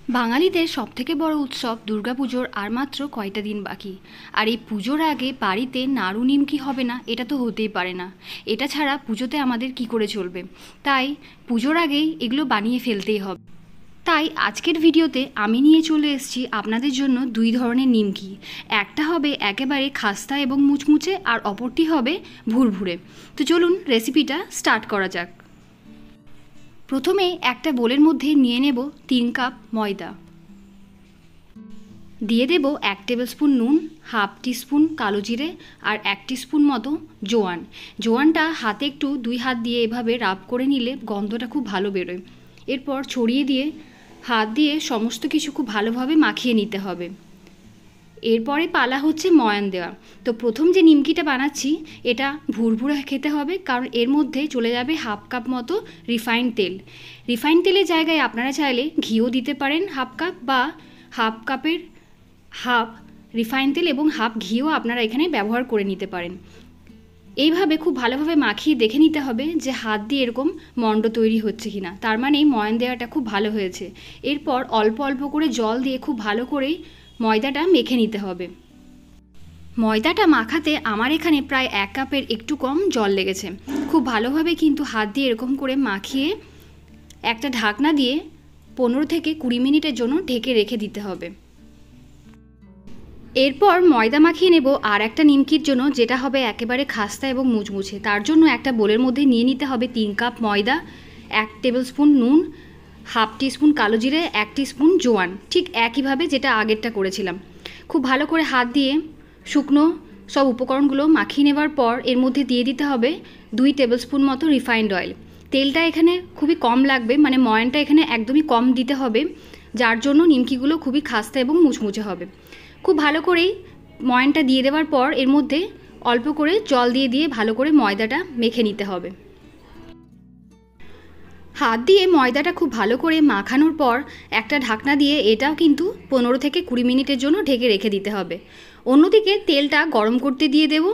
বাঙালিদের সবথেকে বড় উৎসব দুর্গাপুজোর আর মাত্র কয়টা দিন বাকি। আর এই পুজোর আগে বাড়িতে নাড়ু নিমকি হবে না, এটা তো হতেই পারে না। এটা ছাড়া পুজোতে আমাদের কি করে চলবে? তাই পুজোর আগেই এগুলো বানিয়ে ফেলতেই হবে। তাই আজকের ভিডিওতে আমি নিয়ে চলে এসেছি আপনাদের জন্য দুই ধরনের নিমকি। একটা হবে একেবারে খাস্তা এবং মুচমুচে, আর অপরটি হবে ভুরভুরে। তো চলুন রেসিপিটা স্টার্ট করা যাক। প্রথমে একটা বোলের মধ্যে নিয়ে নেব 3 কাপ ময়দা, দিয়ে দেব 1 টেবিল স্পুন নুন, হাফ টিস্পুন কালো জিরে আর 1 টিস্পুন মতো জোয়ান। জোয়ানটা হাতে একটু 2 হাত দিয়ে এভাবে রাব করে নিলে গন্ধটা খুব ভালো বেরোয়। এরপর ছড়িয়ে দিয়ে হাত দিয়ে সমস্ত কিছু খুব ভালোভাবে মাখিয়ে নিতে হবে। এরপরে পালা হচ্ছে ময়ান দেওয়া। তো প্রথম যে নিমকিটা বানাচ্ছি এটা ভুরভুরে খেতে হবে, কারণ এর মধ্যে চলে যাবে হাফ কাপ মতো রিফাইন্ড তেল। রিফাইন্ড তেলের জায়গায় আপনারা চাইলে ঘিও দিতে পারেন হাফ কাপ, বা হাফ কাপের হাফ রিফাইন্ড তেল এবং হাফ ঘিও আপনারা এখানে ব্যবহার করে নিতে পারেন। এইভাবে খুব ভালোভাবে মাখিয়ে দেখে নিতে হবে যে হাত দিয়ে এরকম মণ্ড তৈরি হচ্ছে কিনা, তার মানে ময়ান দেওয়াটা খুব ভালো হয়েছে। এরপর অল্প অল্প করে জল দিয়ে খুব ভালো করেই ময়দাটা মেখে নিতে হবে। ময়দাটা মাখাতে আমার এখানে প্রায় 1 কাপের একটু কম জল লেগেছে। খুব ভালোভাবে কিন্তু হাত দিয়ে এরকম করে মাখিয়ে একটা ঢাকনা দিয়ে 15 থেকে 20 মিনিটের জন্য ঢেকে রেখে দিতে হবে। এরপর ময়দা মাখিয়ে নেব আর একটা নিমকির জন্য, যেটা হবে একেবারে খাস্তা এবং মুচমুচে। তার জন্য একটা বোলের মধ্যে নিয়ে নিতে হবে 3 কাপ ময়দা, 1 টেবিল স্পুন নুন, হাফ টিস্পুন কালো জিরে, 1 টিস্পুন জোয়ান, ঠিক একইভাবে যেটা আগেরটা করেছিলাম। খুব ভালো করে হাত দিয়ে শুকনো সব উপকরণগুলো মাখিয়ে নেওয়ার পর এর মধ্যে দিয়ে দিতে হবে 2 টেবিল স্পুন মতো রিফাইন্ড অয়েল। তেলটা এখানে খুবই কম লাগবে, মানে ময়ানটা এখানে একদমই কম দিতে হবে, যার জন্য নিমকিগুলো খুবই খাস্তা এবং মুচমুচে হবে। খুব ভালো করেই ময়ানটা দিয়ে দেওয়ার পর এর মধ্যে অল্প করে জল দিয়ে দিয়ে ভালো করে ময়দাটা মেখে নিতে হবে। হাত দিয়ে ময়দাটা খুব ভালো করে মাখানোর পর একটা ঢাকনা দিয়ে এটাও কিন্তু 15 থেকে 20 মিনিটের জন্য ঢেকে রেখে দিতে হবে। অন্যদিকে তেলটা গরম করতে দিয়ে দেব।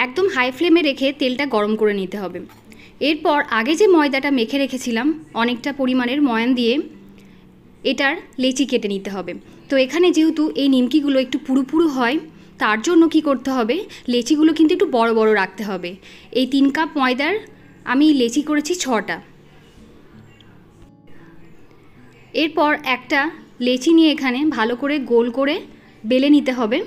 একদম হাই ফ্লেমে রেখে তেলটা গরম করে নিতে হবে। এরপর আগে যে ময়দাটা মেখে রেখেছিলাম অনেকটা পরিমাণের ময়ান দিয়ে, এটার লেচি কেটে নিতে হবে। তো এখানে যেহেতু এই নিমকিগুলো একটু পুরু পুরু হয়, তার জন্য কি করতে হবে, লেচিগুলো কিন্তু একটু বড় বড় রাখতে হবে। এই 3 কাপ ময়দার আমি লেচি করেছি 6টা। এরপর একটা লেচি নিয়ে এখানে ভালো করে গোল করে বেলে নিতে হবে।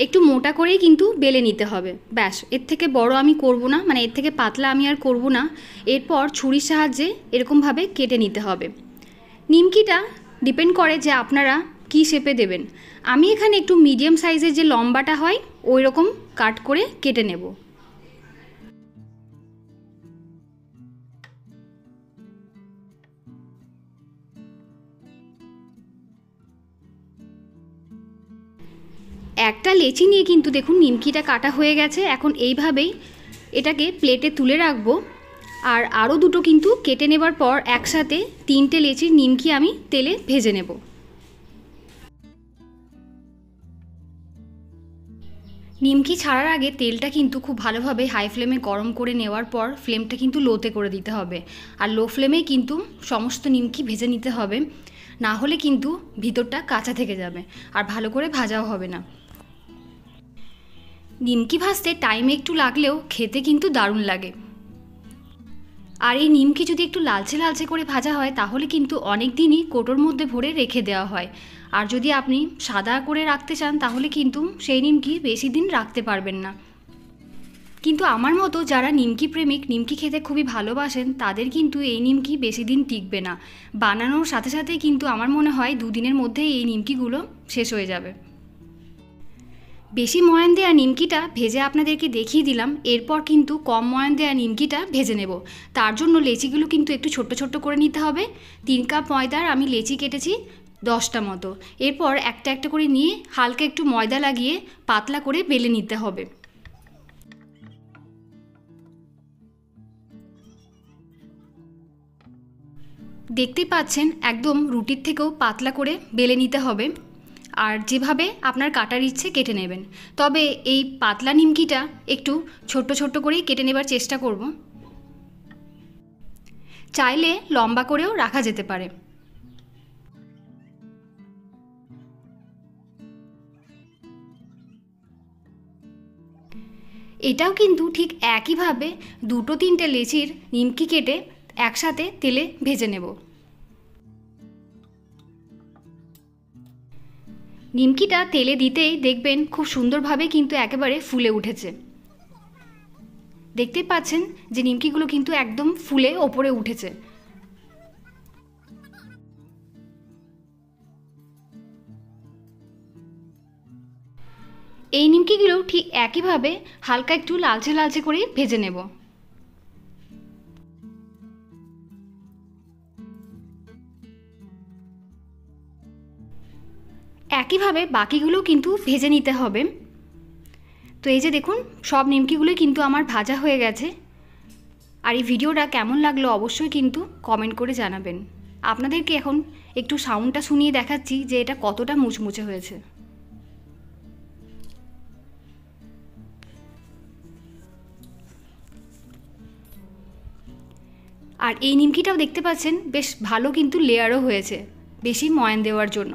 একটু মোটা করেই কিন্তু বেলে নিতে হবে, ব্যাস। এর থেকে বড় আমি করব না, মানে এর থেকে পাতলা আমি আর করব না। এরপর ছুরির সাহায্যে এরকমভাবে কেটে নিতে হবে। নিমকিটা ডিপেন্ড করে যে আপনারা কী শেপে দেবেন। আমি এখানে একটু মিডিয়াম সাইজের যে লম্বাটা হয় ওই রকম কাট করে কেটে নেব। একটা লেচি নিয়ে কিন্তু দেখুন নিমকিটা কাটা হয়ে গেছে। এখন এইভাবেই এটাকে প্লেটে তুলে রাখবো। আর আরও দুটো কিন্তু কেটে নেবার পর একসাথে 3টে লেচির নিমকি আমি তেলে ভেজে নেব। নিমকি ছাড়ার আগে তেলটা কিন্তু খুব ভালোভাবে হাই ফ্লেমে গরম করে নেওয়ার পর ফ্লেমটা কিন্তু লোতে করে দিতে হবে। আর লো ফ্লেমেই কিন্তু সমস্ত নিমকি ভেজে নিতে হবে, না হলে কিন্তু ভিতরটা কাঁচা থেকে যাবে আর ভালো করে ভাজাও হবে না। নিমকি ভাজতে টাইম একটু লাগলেও খেতে কিন্তু দারুণ লাগে। আর এই নিমকি যদি একটু লালচে লালচে করে ভাজা হয় তাহলে কিন্তু অনেক দিনই কৌটোর মধ্যে ভরে রেখে দেওয়া হয়। আর যদি আপনি সাদা করে রাখতে চান তাহলে কিন্তু সেই নিমকি বেশি দিন রাখতে পারবেন না। কিন্তু আমার মতো যারা নিমকি প্রেমিক, নিমকি খেতে খুবই ভালোবাসেন, তাদের কিন্তু এই নিমকি বেশি দিন টিকবে না। বানানোর সাথে সাথেই কিন্তু আমার মনে হয় 2 দিনের মধ্যেই এই নিমকিগুলো শেষ হয়ে যাবে। বেশি ময়ান দেওয়া নিমকিটা ভেজে আপনাদেরকে দেখিয়ে দিলাম। এরপর কিন্তু কম ময়ান দেওয়া নিমকিটা ভেজে নেব। তার জন্য লেচিগুলো কিন্তু একটু ছোট্ট ছোট্ট করে নিতে হবে। 3 কাপ ময়দার আমি লেচি কেটেছি 10টা মতো। এরপর একটা একটা করে নিয়ে হালকা একটু ময়দা লাগিয়ে পাতলা করে বেলে নিতে হবে। দেখতে পাচ্ছেন একদম রুটির থেকেও পাতলা করে বেলে নিতে হবে। আর যেভাবে আপনার কাটার ইচ্ছে কেটে নেবেন। তবে এই পাতলা নিমকিটা একটু ছোট্ট ছোট্ট করেই কেটে নেবার চেষ্টা করব। চাইলে লম্বা করেও রাখা যেতে পারে। এটাও কিন্তু ঠিক একইভাবে 2-3টে লেচির নিমকি কেটে একসাথে তেলে ভেজে নেব। নিমকিটা তেলে দিতেই দেখবেন খুব সুন্দরভাবে কিন্তু একেবারে ফুলে উঠেছে। দেখতেই পাচ্ছেন যে নিমকিগুলো কিন্তু একদম ফুলে ওপরে উঠেছে। এই নিমকিগুলো ঠিক একইভাবে হালকা একটু লালচে লালচে করে ভেজে নেব। একইভাবে বাকিগুলো কিন্তু ভেজে নিতে হবে। তো এই যে দেখুন সব নিমকিগুলোই কিন্তু আমার ভাজা হয়ে গেছে। আর এই ভিডিওটা কেমন লাগলো অবশ্যই কিন্তু কমেন্ট করে জানাবেন। আপনাদেরকে এখন একটু সাউন্ডটা শুনিয়ে দেখাচ্ছি যে এটা কতটা মুচমুচে হয়েছে। আর এই নিমকিটাও দেখতে পাচ্ছেন বেশ ভালো কিন্তু লেয়ারও হয়েছে বেশি ময়ান দেওয়ার জন্য।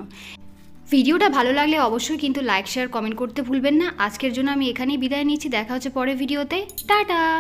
ভিডিওটা ভালো লাগলে অবশ্যই কিন্তু লাইক শেয়ার কমেন্ট করতে ভুলবেন না। আজকের জন্য আমি এখানেই বিদায় নিচ্ছি। দেখা হচ্ছে পরের ভিডিওতে। টাটা।